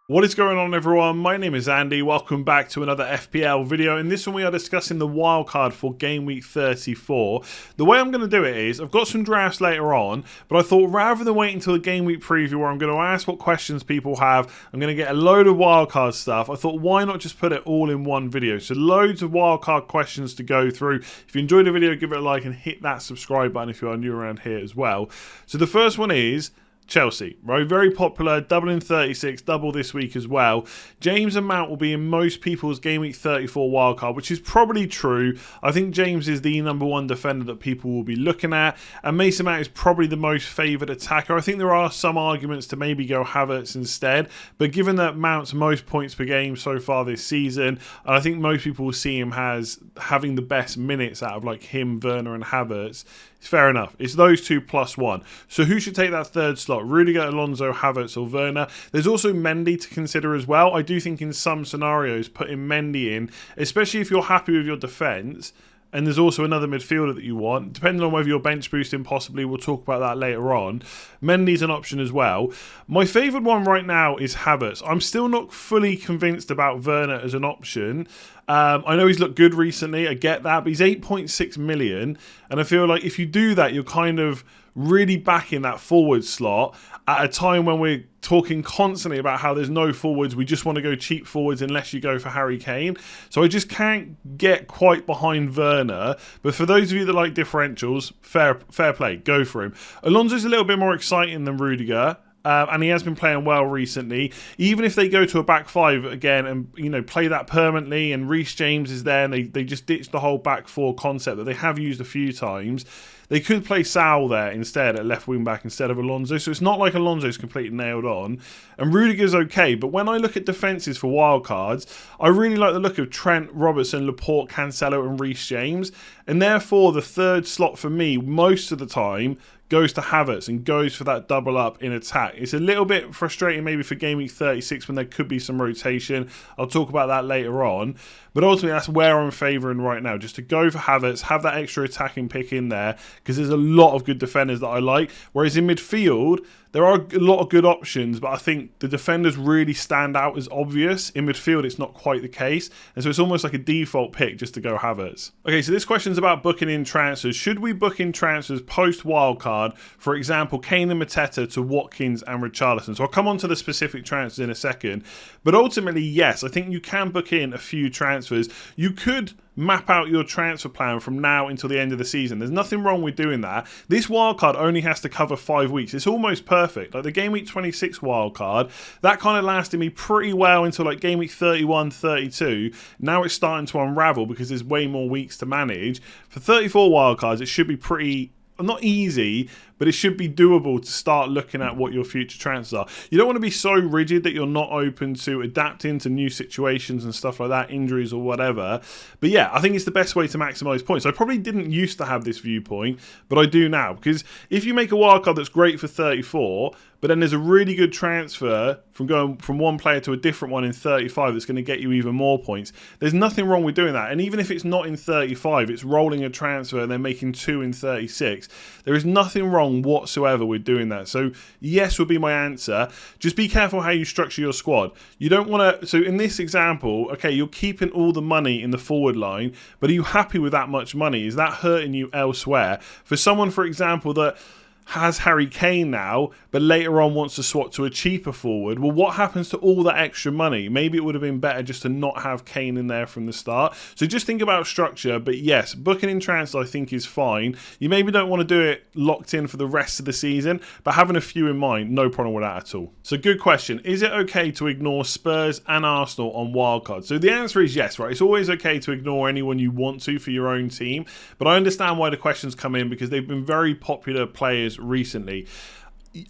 What is going on, everyone? My name is Andy. Welcome back to another FPL video. In this one we are discussing the wildcard for Game Week 34. The way I'm going to do it is, I've got some drafts later on, but I thought rather than wait until the Game Week preview where I'm going to ask what questions people have, I'm going to get a load of wildcard stuff. I thought why not just put it all in one video? So loads of wildcard questions to go through. If you enjoyed the video, give it a like and hit that subscribe button if you are new around here as well. So the first one is Chelsea, right? Very popular, double in 36, double this week as well. James and Mount will be in most people's Game Week 34 wildcard, which is probably true. I think James is the number one defender that people will be looking at, and Mason Mount is probably the most favoured attacker. I think there are some arguments to maybe go Havertz instead, but given that Mount's most points per game so far this season, and I think most people will see him as having the best minutes out of like him, Werner and Havertz, it's fair enough. It's those two plus one. So who should take that third slot? Rudiger, Alonso, Havertz or Werner? There's also Mendy to consider as well. I do think in some scenarios putting Mendy in, especially if you're happy with your defence, and there's also another midfielder that you want, depending on whether you're bench boosting possibly, we'll talk about that later on. Mendy's an option as well. My favoured one right now is Havertz. I'm still not fully convinced about Werner as an option. I know he's looked good recently, I get that, but he's 8.6 million, and I feel like if you do that, you're kind of really backing that forward slot at a time when we're talking constantly about how there's no forwards, we just want to go cheap forwards unless you go for Harry Kane. So I just can't get quite behind Werner, but for those of you that like differentials, fair play, go for him. Alonso's a little bit more exciting than Rudiger. And he has been playing well recently. Even if they go to a back five again and play that permanently, and Reece James is there, and they just ditch the whole back four concept that they have used a few times, they could play Sal there instead at left wing back instead of Alonso. So it's not like Alonso's completely nailed on. And Rudiger's okay. But when I look at defences for wildcards, I really like the look of Trent, Robertson, Laporte, Cancelo and Reece James. And therefore the third slot for me most of the time goes to Havertz and goes for that double up in attack. It's a little bit frustrating maybe for Game Week 36 when there could be some rotation. I'll talk about that later on. But ultimately, that's where I'm favouring right now, just to go for Havertz, have that extra attacking pick in there, because there's a lot of good defenders that I like. Whereas in midfield, there are a lot of good options, but I think the defenders really stand out as obvious. In midfield, it's not quite the case. And so it's almost like a default pick just to go Havertz. Okay, so this question's about booking in transfers. Should we book in transfers post-wildcard? For example, Kane and Mateta to Watkins and Richarlison. So I'll come on to the specific transfers in a second. But ultimately, yes, I think you can book in a few transfers. You could map out your transfer plan from now until the end of the season. There's nothing wrong with doing that. This wildcard only has to cover 5 weeks. It's almost perfect. Like the Game Week 26 wildcard, that kind of lasted me pretty well until like Game Week 31, 32. Now it's starting to unravel because there's way more weeks to manage. For 34 wildcards, it should be pretty, not easy, but it should be doable to start looking at what your future transfers are. You don't want to be so rigid that you're not open to adapting to new situations and stuff like that, injuries or whatever. But yeah, I think it's the best way to maximise points. I probably didn't used to have this viewpoint, but I do now. Because if you make a wildcard that's great for 34, but then there's a really good transfer from going from one player to a different one in 35 that's going to get you even more points, there's nothing wrong with doing that. And even if it's not in 35, it's rolling a transfer and then making 2 in 36. There is nothing wrong whatsoever with doing that. So yes would be my answer. Just be careful how you structure your squad. You don't want to, so in this example, okay, you're keeping all the money in the forward line, but are you happy with that much money? Is that hurting you elsewhere? For someone, for example, that has Harry Kane now, but later on wants to swap to a cheaper forward, well, what happens to all that extra money? Maybe it would have been better just to not have Kane in there from the start. So just think about structure, but yes, booking in transfer I think is fine. You maybe don't want to do it locked in for the rest of the season, but having a few in mind, no problem with that at all. So good question. Is it okay to ignore Spurs and Arsenal on wildcard? So the answer is yes, right? It's always okay to ignore anyone you want to for your own team, but I understand why the questions come in because they've been very popular players recently.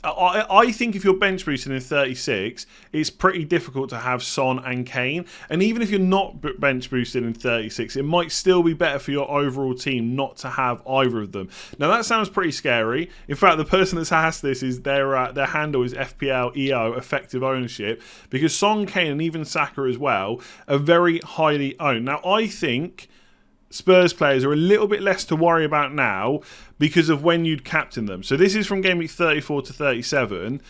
I think if you're bench boosting in 36, it's pretty difficult to have Son and Kane. And even if you're not bench boosting in 36, it might still be better for your overall team not to have either of them. Now that sounds pretty scary. In fact, the person that's asked this is their handle is FPL EO effective ownership, because Son, Kane, and even Saka as well are very highly owned. Now I think Spurs players are a little bit less to worry about now because of when you'd captain them. So this is from Game Week 34 to 37.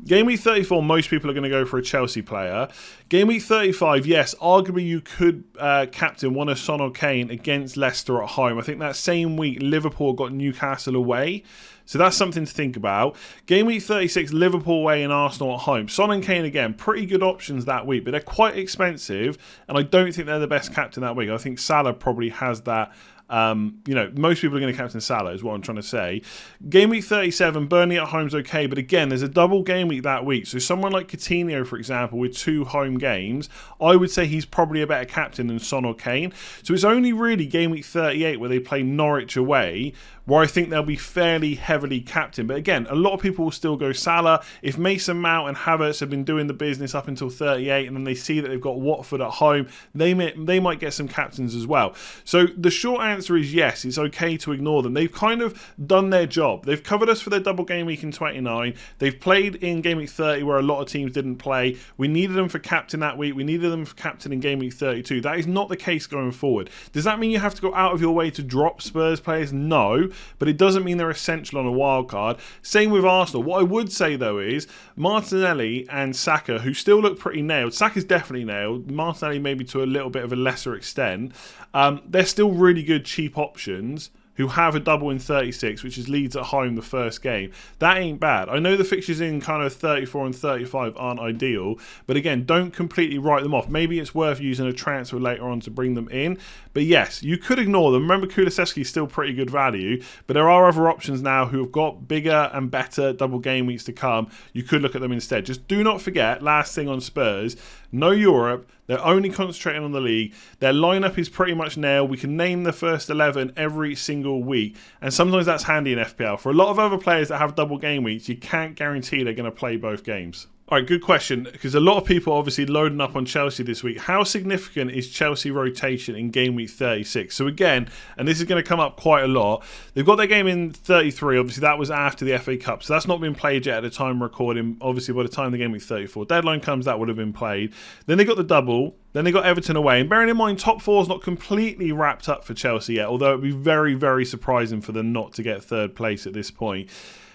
Game week 34, most people are going to go for a Chelsea player. Game week 35, yes, arguably you could captain one of Son or Kane against Leicester at home. I think that same week, Liverpool got Newcastle away. So that's something to think about. Game week 36, Liverpool away and Arsenal at home. Son and Kane, again, pretty good options that week, but they're quite expensive, and I don't think they're the best captain that week. I think Salah probably has that. Most people are going to captain Salah is what I'm trying to say. Game week 37, Burnley at home's okay, but again, there's a double game week that week. So someone like Coutinho, for example, with 2 home games, I would say he's probably a better captain than Son or Kane. So it's only really game week 38 where they play Norwich away, where I think they'll be fairly heavily captained. But again, a lot of people will still go Salah. If Mason Mount and Havertz have been doing the business up until 38 and then they see that they've got Watford at home, they might get some captains as well. So the short answer is yes, it's okay to ignore them. They've kind of done their job. They've covered us for their double game week in 29. They've played in game week 30 where a lot of teams didn't play. We needed them for captain that week. We needed them for captain in game week 32. That is not the case going forward. Does that mean you have to go out of your way to drop Spurs players? No. But it doesn't mean they're essential on a wild card. Same with Arsenal. What I would say though is Martinelli and Saka, who still look pretty nailed. Saka's definitely nailed. Martinelli maybe to a little bit of a lesser extent. They're still really good cheap options who have a double in 36, which is Leeds at home the first game. That ain't bad. I know the fixtures in kind of 34 and 35 aren't ideal, but again, don't completely write them off. Maybe it's worth using a transfer later on to bring them in. But yes, you could ignore them. Remember, Kulusevski's still pretty good value, but there are other options now who have got bigger and better double game weeks to come. You could look at them instead. Just do not forget, last thing on Spurs, no Europe. They're only concentrating on the league. Their lineup is pretty much nailed. We can name the first 11 every single week. And sometimes that's handy in FPL. For a lot of other players that have double game weeks, you can't guarantee they're going to play both games. All right, good question, because a lot of people are obviously loading up on Chelsea this week. How significant is Chelsea rotation in game week 36? So again, and this is going to come up quite a lot, they've got their game in 33. Obviously, that was after the FA Cup, so that's not been played yet at the time of recording. Obviously, by the time the game week 34 deadline comes, that would have been played. Then they got the double. Then they got Everton away. And bearing in mind, top 4 is not completely wrapped up for Chelsea yet, although it would be very, very surprising for them not to get third place at this point.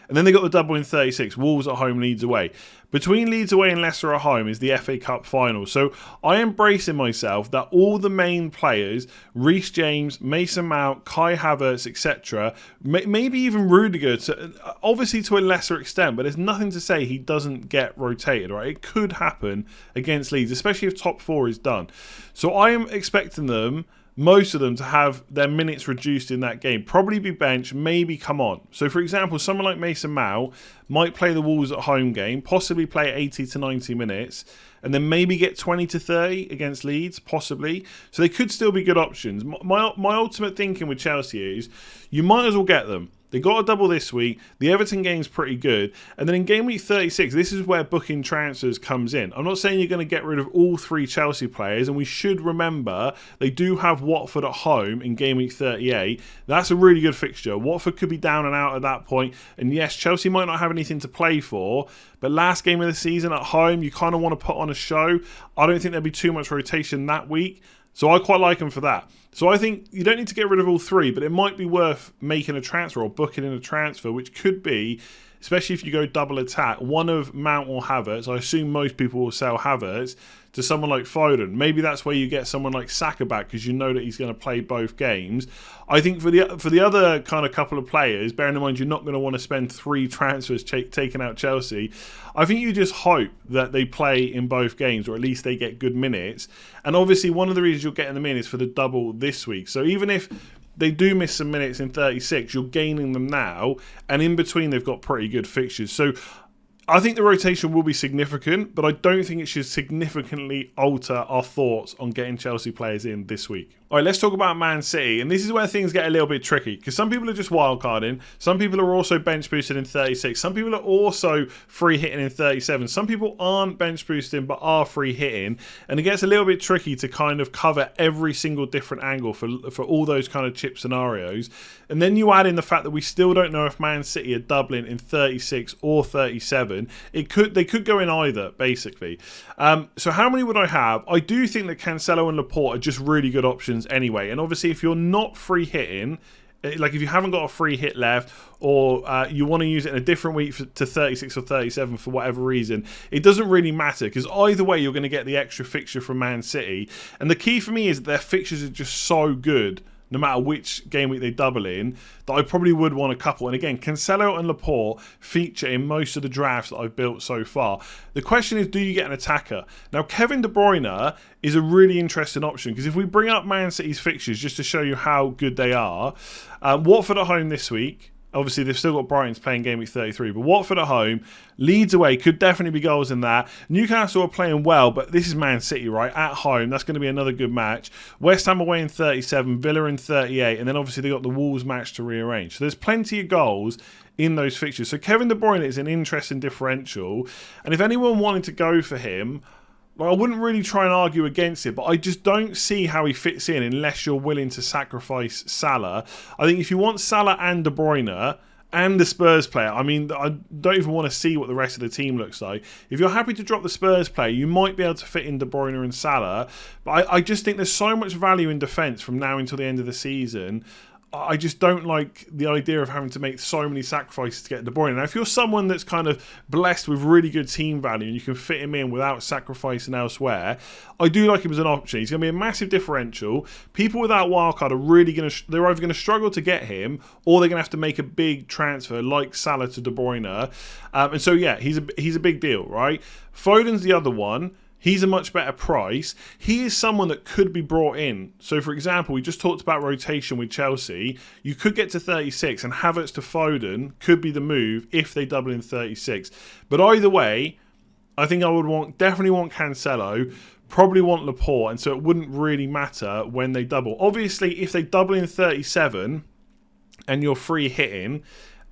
And then they got the double in 36, Wolves at home, Leeds away. Between Leeds away and Leicester at home is the FA Cup final. So I am bracing myself that all the main players, Reece James, Mason Mount, Kai Havertz, etc., maybe even Rudiger, obviously to a lesser extent, but there's nothing to say he doesn't get rotated, right? It could happen against Leeds, especially if top 4 is done. So I am expecting them, most of them, to have their minutes reduced in that game. Probably be benched, maybe come on. So, for example, someone like Mason Mount might play the Wolves at home game, possibly play 80 to 90 minutes, and then maybe get 20 to 30 against Leeds, possibly. So they could still be good options. My ultimate thinking with Chelsea is you might as well get them. They got a double this week. The Everton game's pretty good. And then in game week 36, this is where booking transfers comes in. I'm not saying you're going to get rid of all 3 Chelsea players, and we should remember they do have Watford at home in game week 38. That's a really good fixture. Watford could be down and out at that point. And yes, Chelsea might not have anything to play for, but last game of the season at home, you kind of want to put on a show. I don't think there'll be too much rotation that week. So I quite like them for that. So I think you don't need to get rid of all 3, but it might be worth making a transfer or booking in a transfer, which could be, especially if you go double attack, one of Mount or Havertz. I assume most people will sell Havertz to someone like Foden. Maybe that's where you get someone like Saka back because you know that he's going to play both games. I think for the other kind of couple of players, bearing in mind you're not going to want to spend 3 transfers taking out Chelsea, I think you just hope that they play in both games, or at least they get good minutes. And obviously one of the reasons you're getting them in is for the double this week. So even if they do miss some minutes in 36, you're gaining them now, and in between they've got pretty good fixtures. So I think the rotation will be significant, but I don't think it should significantly alter our thoughts on getting Chelsea players in this week. All right, let's talk about Man City. And this is where things get a little bit tricky, because some people are just wildcarding. Some people are also bench boosted in 36. Some people are also free hitting in 37. Some people aren't bench boosting but are free hitting. And it gets a little bit tricky to kind of cover every single different angle for all those kind of chip scenarios. And then you add in the fact that we still don't know if Man City are doubling in 36 or 37. They could go in either, basically. So how many would I have? I do think that Cancelo and Laporte are just really good options anyway. And obviously, if you're not free hitting like if you haven't got a free hit left, or you want to use it in a different week to 36 or 37 for whatever reason, it doesn't really matter, because either way you're going to get the extra fixture from Man City. And the key for me is that their fixtures are just so good, no matter which game week they double in, that I probably would want a couple. And again, Cancelo and Laporte feature in most of the drafts that I've built so far. The question is, do you get an attacker? Now, Kevin De Bruyne is a really interesting option, because if we bring up Man City's fixtures just to show you how good they are, Watford at home this week. Obviously, they've still got Brighton's playing game week 33, but Watford at home, Leeds away, could definitely be goals in that. Newcastle are playing well, but this is Man City, right? At home, that's going to be another good match. West Ham away in 37, Villa in 38, and then obviously they've got the Wolves match to rearrange. So there's plenty of goals in those fixtures. So Kevin De Bruyne is an interesting differential, and if anyone wanted to go for him, well, I wouldn't really try and argue against it, but I just don't see how he fits in unless you're willing to sacrifice Salah. I think if you want Salah and De Bruyne and the Spurs player, I mean, I don't even want to see what the rest of the team looks like. If you're happy to drop the Spurs player, you might be able to fit in De Bruyne and Salah, but I just think there's so much value in defence from now until the end of the season. I just don't like the idea of having to make so many sacrifices to get De Bruyne. Now, if you're someone that's kind of blessed with really good team value and you can fit him in without sacrificing elsewhere, I do like him as an option. He's going to be a massive differential. People without wildcard are really going to, they're either going to struggle to get him, or they're going to have to make a big transfer like Salah to De Bruyne. And so, yeah, he's a big deal, right? Foden's the other one. He's a much better price. He is someone that could be brought in. So, for example, we just talked about rotation with Chelsea. You could get to 36, and Havertz to Foden could be the move if they double in 36. But either way, I think I would definitely want Cancelo, probably want Laporte, and so it wouldn't really matter when they double. Obviously, if they double in 37 and you're free hitting,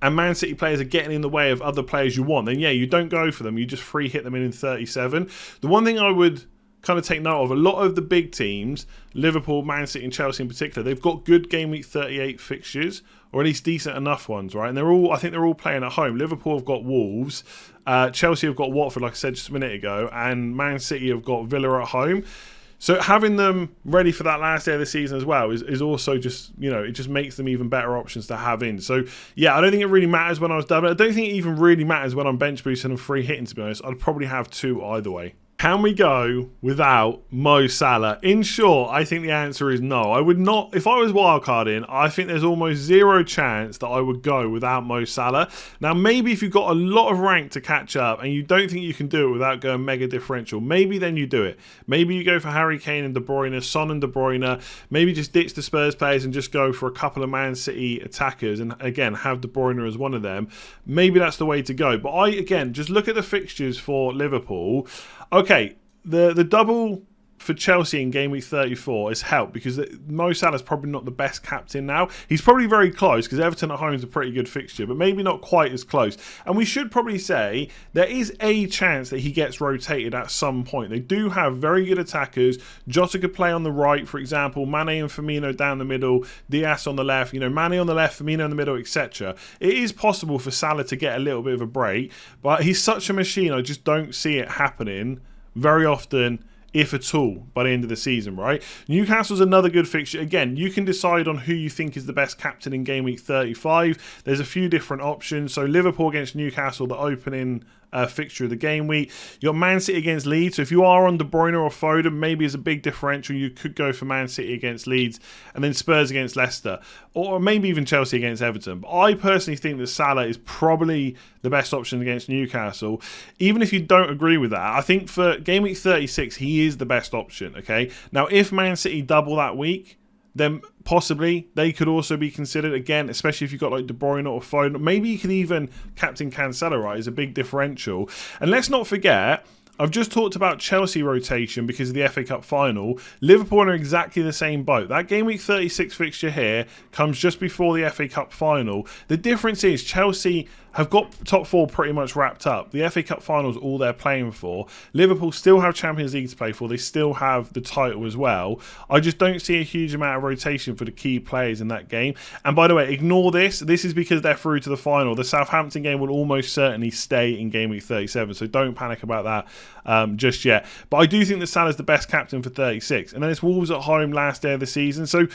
and Man City players are getting in the way of other players you want, then yeah, you don't go for them. You just free hit them in 37. The one thing I would kind of take note of, a lot of the big teams, Liverpool, Man City and Chelsea in particular, they've got good game week 38 fixtures, or at least decent enough ones, right? And I think they're all playing at home. Liverpool have got Wolves, Chelsea have got Watford, like I said just a minute ago, and Man City have got Villa at home. So having them ready for that last day of the season as well is also just, you know, it just makes them even better options to have in. So, yeah, I don't think it really matters when I was doubling. I don't think it even really matters when I'm bench boosting and free hitting, to be honest. I'd probably have two either way. Can we go without Mo Salah? In short, I think the answer is no. I would not. If I was wildcarding, I think there's almost zero chance that I would go without Mo Salah. Now, maybe if you've got a lot of rank to catch up and you don't think you can do it without going mega differential, maybe then you do it. Maybe you go for Harry Kane and De Bruyne, Son and De Bruyne. Maybe just ditch the Spurs players and just go for a couple of Man City attackers and, again, have De Bruyne as one of them. Maybe that's the way to go. But again, just look at the fixtures for Liverpool. Okay, the double for Chelsea in game week 34 has helped, because Mo Salah's probably not the best captain now. He's probably very close, because Everton at home is a pretty good fixture, but maybe not quite as close. And we should probably say there is a chance that he gets rotated at some point. They do have very good attackers. Jota could play on the right, for example. Mane and Firmino down the middle. Diaz on the left. You know, Mane on the left, Firmino in the middle, etc. It is possible for Salah to get a little bit of a break, but he's such a machine. I just don't see it happening very often, if at all, by the end of the season, right? Newcastle's another good fixture. Again, you can decide on who you think is the best captain in game week 35. There's a few different options. So Liverpool against Newcastle, the opening fixture of the game week. You got Man City against Leeds. So if you are on De Bruyne or Foden, maybe as a big differential, you could go for Man City against Leeds, and then Spurs against Leicester, or maybe even Chelsea against Everton. But I personally think that Salah is probably the best option against Newcastle. Even if you don't agree with that, I think for game week 36, he is the best option. Okay. Now, if Man City double that week, then possibly they could also be considered, again, especially if you've got like De Bruyne or Foden. Maybe you could even captain Cancelo, right, as a big differential. And let's not forget, I've just talked about Chelsea rotation because of the FA Cup final. Liverpool are exactly the same boat. That game week 36 fixture here comes just before the FA Cup final. The difference is Chelsea have got top four pretty much wrapped up. The FA Cup final is all they're playing for. Liverpool still have Champions League to play for. They still have the title as well. I just don't see a huge amount of rotation for the key players in that game. And by the way, ignore this. This is because they're through to the final. The Southampton game will almost certainly stay in game week 37, so don't panic about that just yet. But I do think that Salah's the best captain for 36. And then it's Wolves at home last day of the season. So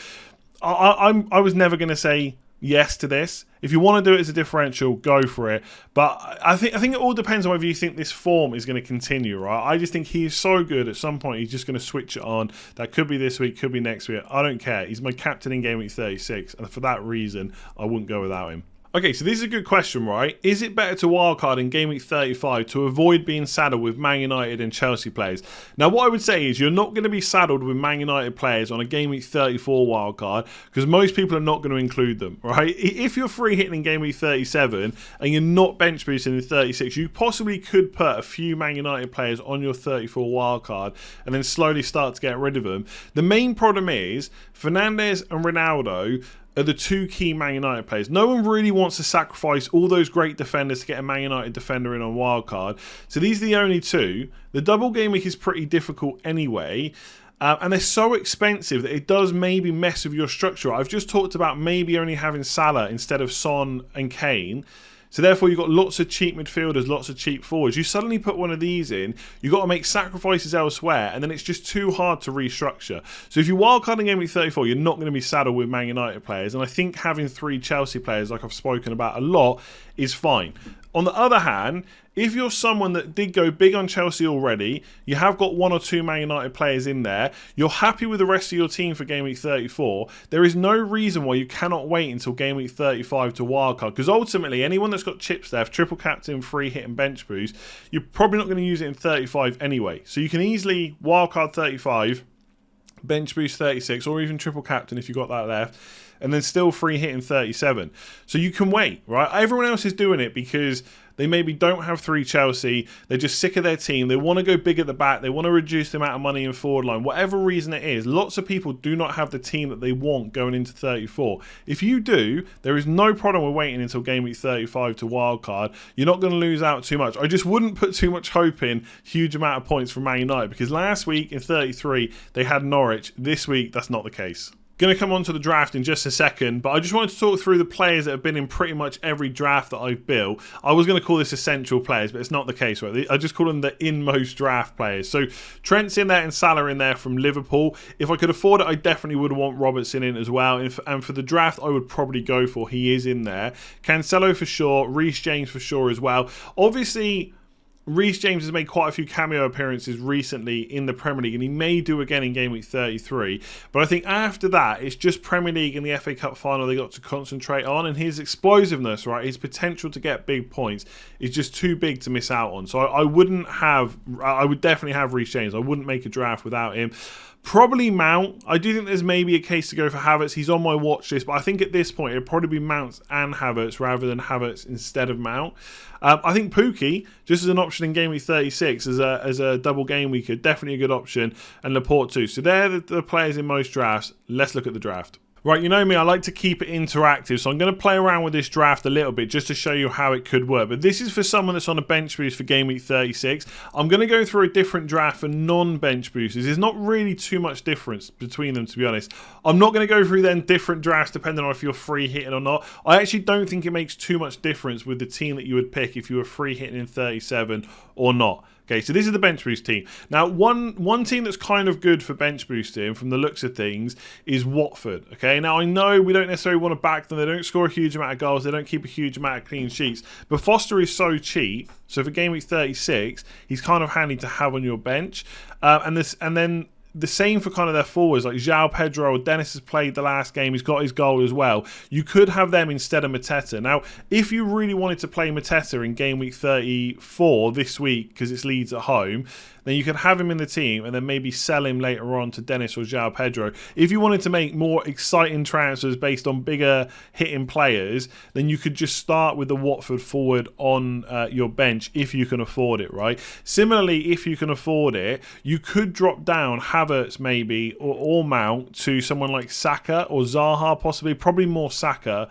I was never going to say yes to this. If you want to do it as a differential, go for it. But I think it all depends on whether you think this form is going to continue, right? I just think he is so good. At some point, he's just going to switch it on. That could be this week, could be next week. I don't care. He's my captain in Game Week 36, and for that reason, I wouldn't go without him. Okay, so this is a good question, right? Is it better to wildcard in Game Week 35 to avoid being saddled with Man United and Chelsea players? Now, what I would say is you're not going to be saddled with Man United players on a Game Week 34 wildcard because most people are not going to include them, right? If you're free hitting in Game Week 37 and you're not bench boosting in 36, you possibly could put a few Man United players on your 34 wildcard and then slowly start to get rid of them. The main problem is Fernandes and Ronaldo are the two key Man United players. No one really wants to sacrifice all those great defenders to get a Man United defender in on wildcard. So these are the only two. The double game week is pretty difficult anyway. And they're so expensive that it does maybe mess with your structure. I've just talked about maybe only having Salah instead of Son and Kane. So therefore, you've got lots of cheap midfielders, lots of cheap forwards. You suddenly put one of these in, you've got to make sacrifices elsewhere, and then it's just too hard to restructure. So if you're wildcarding Game Week 34, you're not going to be saddled with Man United players. And I think having 3 Chelsea players, like I've spoken about a lot, is fine. On the other hand, if you're someone that did go big on Chelsea already, you have got 1 or 2 Man United players in there, you're happy with the rest of your team for Game Week 34, there is no reason why you cannot wait until Game Week 35 to wildcard. Because ultimately, anyone that's got chips left, triple captain, free hit and bench boost, you're probably not going to use it in 35 anyway. So you can easily wildcard 35, bench boost 36, or even triple captain if you've got that left, and then still free hit in 37. So you can wait, right? Everyone else is doing it because they maybe don't have 3 Chelsea. They're just sick of their team. They want to go big at the back. They want to reduce the amount of money in forward line. Whatever reason it is, lots of people do not have the team that they want going into 34. If you do, there is no problem with waiting until Game Week 35 to wildcard. You're not going to lose out too much. I just wouldn't put too much hope in huge amount of points from Man United because last week in 33, they had Norwich. This week, that's not the case. Going to come on to the draft in just a second, but I just wanted to talk through the players that have been in pretty much every draft that I've built. I was going to call this essential players, but it's not the case, right? I just call them the in-most draft players. So Trent's in there and Salah in there from Liverpool. If I could afford it, I definitely would want Robertson in as well. And for the draft, I would probably go for he is in there. Cancelo for sure, Reece James for sure as well. Obviously, Reece James has made quite a few cameo appearances recently in the Premier League, and he may do again in Game Week 33. But I think after that, it's just Premier League and the FA Cup final they got to concentrate on, and his explosiveness, right, his potential to get big points is just too big to miss out on. So I would definitely have Reece James. I wouldn't make a draft without him. Probably Mount. I do think there's maybe a case to go for Havertz. He's on my watch list, but I think at this point it'd probably be Mount and Havertz rather than Havertz instead of Mount. I think Pookie, just as an option in Game Week 36 as a double game weeker, definitely a good option, and Laporte too. So they're the players in most drafts. Let's look at the draft. Right, you know me, I like to keep it interactive, so I'm going to play around with this draft a little bit just to show you how it could work. But this is for someone that's on a bench boost for Game Week 36. I'm going to go through a different draft for non-bench boosters. There's not really too much difference between them, to be honest. I'm not going to go through then different drafts depending on if you're free hitting or not. I actually don't think it makes too much difference with the team that you would pick if you were free hitting in 37 or not. Okay, so this is the bench boost team. Now, one team that's kind of good for bench boosting from the looks of things is Watford. Okay, now I know we don't necessarily want to back them. They don't score a huge amount of goals. They don't keep a huge amount of clean sheets. But Foster is so cheap. So for Game Week 36, he's kind of handy to have on your bench. And then the same for kind of their forwards, like João Pedro or Dennis has played the last game. He's got his goal as well. You could have them instead of Mateta. Now, if you really wanted to play Mateta in Game Week 34 this week, because it's Leeds at home, then you could have him in the team and then maybe sell him later on to Dennis or João Pedro. If you wanted to make more exciting transfers based on bigger hitting players, then you could just start with the Watford forward on your bench if you can afford it, right? Similarly, if you can afford it, you could drop down Havertz maybe or Mount to someone like Saka or Zaha possibly, probably more Saka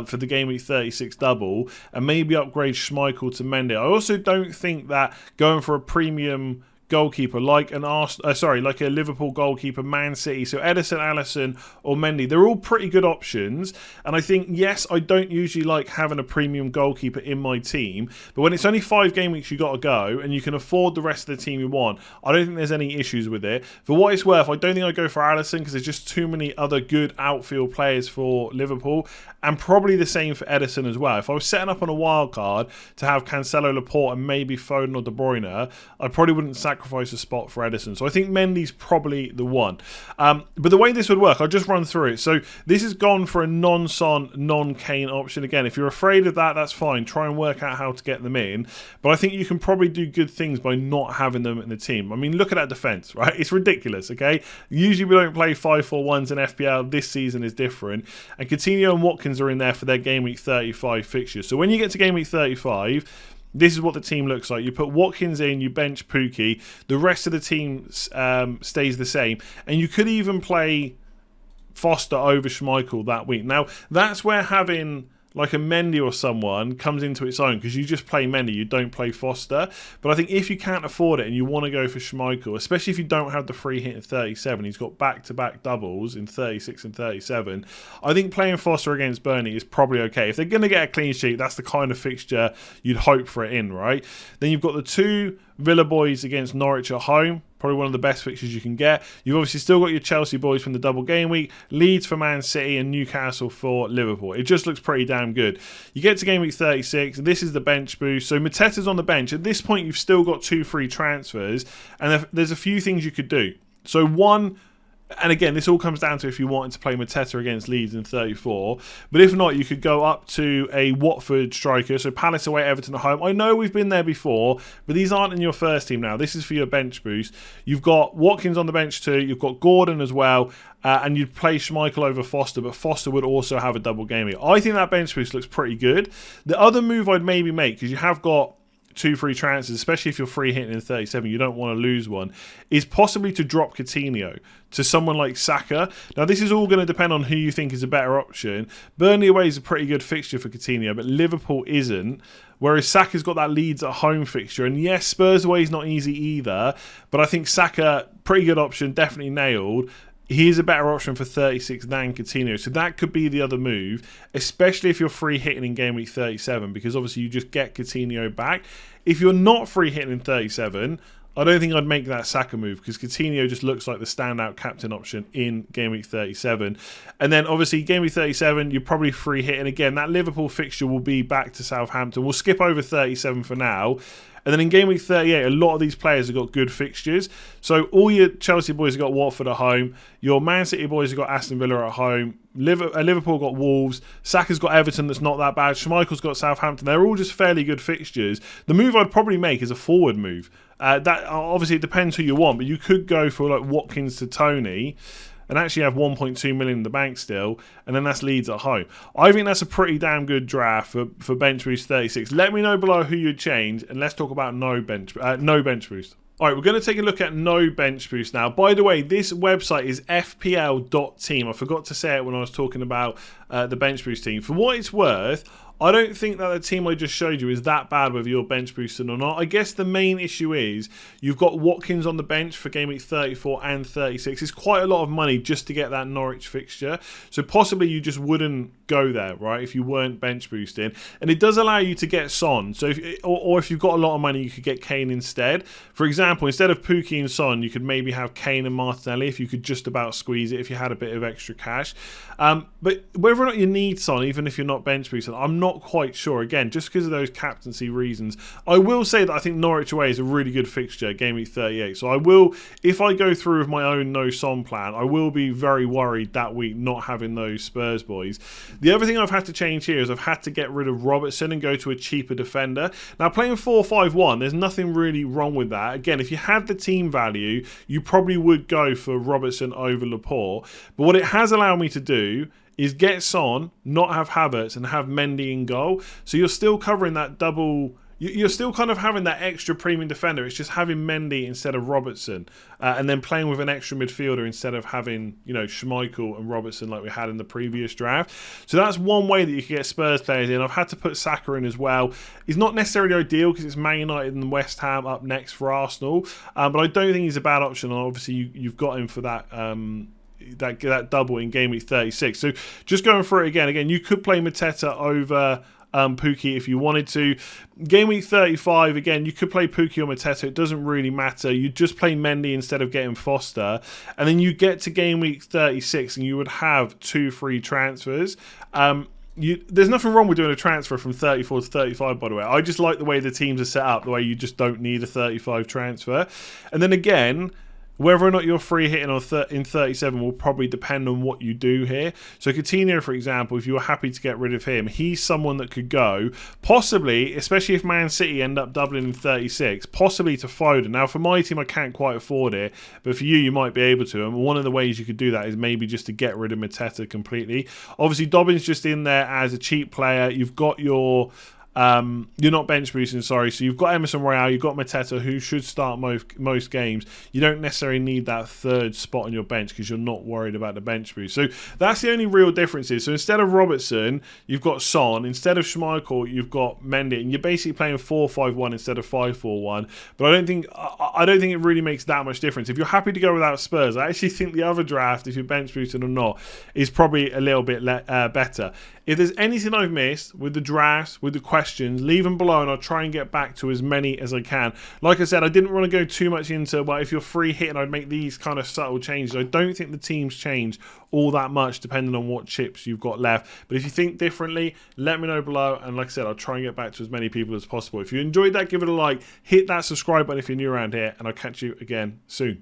for the Game Week 36 double, and maybe upgrade Schmeichel to Mendy. I also don't think that going for a premium goalkeeper, like like a Liverpool goalkeeper, Man City, so Ederson, Alisson or Mendy, they're all pretty good options. And I think, yes, I don't usually like having a premium goalkeeper in my team, but when it's only 5 game weeks you got to go and you can afford the rest of the team you want, I don't think there's any issues with it. For what it's worth, I don't think I'd go for Alisson because there's just too many other good outfield players for Liverpool, and probably the same for Ederson as well. If I was setting up on a wild card to have Cancelo, Laporte and maybe Foden or De Bruyne, I probably wouldn't sacrifice a spot for Ederson. So I think Mendy's probably the one. But the way this would work, I'll just run through it. So this has gone for a non-Son, non-Kane option. Again, if you're afraid of that, that's fine. Try and work out how to get them in. But I think you can probably do good things by not having them in the team. I mean, look at that defence, right? It's ridiculous, okay? Usually we don't play 5-4-1s in FPL. This season is different. And Coutinho and Watkins are in there for their Game Week 35 fixtures. So when you get to Game Week 35, this is what the team looks like. You put Watkins in, you bench Pookie. The rest of the team stays the same. And you could even play Foster over Schmeichel that week. Now, that's where having like a Mendy or someone comes into its own, because you just play Mendy, you don't play Foster. But I think if you can't afford it and you want to go for Schmeichel, especially if you don't have the free hit in 37, he's got back-to-back doubles in 36 and 37, I think playing Foster against Burnley is probably okay. If they're going to get a clean sheet, that's the kind of fixture you'd hope for it in, right? Then you've got the 2 Villa boys against Norwich at home. Probably one of the best fixtures you can get. You've obviously still got your Chelsea boys from the double game week, Leeds for Man City and Newcastle for Liverpool. It just looks pretty damn good. You get to game week 36. This is the bench boost. So Mateta's on the bench. At this point, you've still got 2 free transfers, and there's a few things you could do. So one, and again, this all comes down to if you wanted to play Mateta against Leeds in 34. But if not, you could go up to a Watford striker. So Palace away, Everton at home. I know we've been there before, but these aren't in your first team now. This is for your bench boost. You've got Watkins on the bench too. You've got Gordon as well. And you'd play Schmeichel over Foster, but Foster would also have a double game week. I think that bench boost looks pretty good. The other move I'd maybe make, because you have got 2 free transfers, especially if you're free hitting in 37, you don't want to lose one, is possibly to drop Coutinho to someone like Saka. Now, this is all going to depend on who you think is a better option. Burnley away is a pretty good fixture for Coutinho, but Liverpool isn't. Whereas Saka's got that Leeds at home fixture. And yes, Spurs away is not easy either, but I think Saka, pretty good option, definitely nailed. He is a better option for 36 than Coutinho. So that could be the other move, especially if you're free hitting in game week 37, because obviously you just get Coutinho back. If you're not free hitting in 37, I don't think I'd make that Saka move, because Coutinho just looks like the standout captain option in game week 37. And then obviously game week 37, you're probably free hitting again. That Liverpool fixture will be back to Southampton. We'll skip over 37 for now. And then in game week 38, a lot of these players have got good fixtures. So all your Chelsea boys have got Watford at home. Your Man City boys have got Aston Villa at home. Liverpool got Wolves. Saka's got Everton, that's not that bad. Schmeichel's got Southampton. They're all just fairly good fixtures. The move I'd probably make is a forward move. That obviously it depends who you want, but you could go for like Watkins to Tony and actually have 1.2 million in the bank still, and then that's Leeds at home. I think that's a pretty damn good draft for bench boost 36. Let me know below who you'd change, and let's talk about no bench boost. All right, we're going to take a look at no bench boost now. By the way, this website is fpl.team. I forgot to say it when I was talking about the bench boost team. For what it's worth, I don't think that the team I just showed you is that bad whether you're bench boosting or not. I guess the main issue is you've got Watkins on the bench for game week 34 and 36. It's quite a lot of money just to get that Norwich fixture. So possibly you just wouldn't go there, right, if you weren't bench boosting. And it does allow you to get Son. So if you've got a lot of money, you could get Kane instead. For example, instead of Pookie and Son, you could maybe have Kane and Martinelli if you could just about squeeze it, if you had a bit of extra cash. But whether or not you need Son, even if you're not bench boosting, I'm not quite sure. Again, just because of those captaincy reasons. I will say that I think Norwich away is a really good fixture, game week 38. So I will, if I go through with my own no Son plan, I will be very worried that week not having those Spurs boys. The other thing I've had to change here is I've had to get rid of Robertson and go to a cheaper defender. Now, playing 4-5-1, there's nothing really wrong with that. Again, if you had the team value, you probably would go for Robertson over Laporte. But what it has allowed me to do is get Son, not have Havertz, and have Mendy in goal. So you're still covering that double you're still kind of having that extra premium defender. It's just having Mendy instead of Robertson, and then playing with an extra midfielder instead of having, you know, Schmeichel and Robertson like we had in the previous draft. So that's one way that you can get Spurs players in. I've had to put Saka in as well. He's not necessarily ideal because it's Man United and West Ham up next for Arsenal, but I don't think he's a bad option. And obviously, you've got him for that. That double in game week 36. So just going through it again, you could play Mateta over Pukki if you wanted to. Game week 35, again, you could play Pukki or Mateta. It doesn't really matter. You just play Mendy instead of getting Foster. And then you get to game week 36 and you would have 2 free transfers. There's nothing wrong with doing a transfer from 34 to 35, by the way. I just like the way the teams are set up, the way you just don't need a 35 transfer. And then again, whether or not you're free hitting in 37 will probably depend on what you do here. So Coutinho, for example, if you were happy to get rid of him, he's someone that could go, possibly, especially if Man City end up doubling in 36, possibly to Foden. Now, for my team, I can't quite afford it, but for you, you might be able to. And one of the ways you could do that is maybe just to get rid of Mateta completely. Obviously, Dobbin's just in there as a cheap player. You've got your... you're not bench boosting, sorry. So you've got Emerson Royale, you've got Mateta, who should start most games. You don't necessarily need that third spot on your bench because you're not worried about the bench boost. So that's the only real difference. So instead of Robertson, you've got Son. Instead of Schmeichel, you've got Mendy, and you're basically playing 4-5-1 instead of 5-4-1. But I don't think it really makes that much difference. If you're happy to go without Spurs, I actually think the other draft, if you're bench boosting or not, is probably a little bit better. If there's anything I've missed with the drafts, with the questions, leave them below and I'll try and get back to as many as I can. Like I said, I didn't want to go too much into, well, if you're free hitting, I'd make these kind of subtle changes. I don't think the teams change all that much depending on what chips you've got left. But if you think differently, let me know below. And like I said, I'll try and get back to as many people as possible. If you enjoyed that, give it a like, hit that subscribe button if you're new around here, and I'll catch you again soon.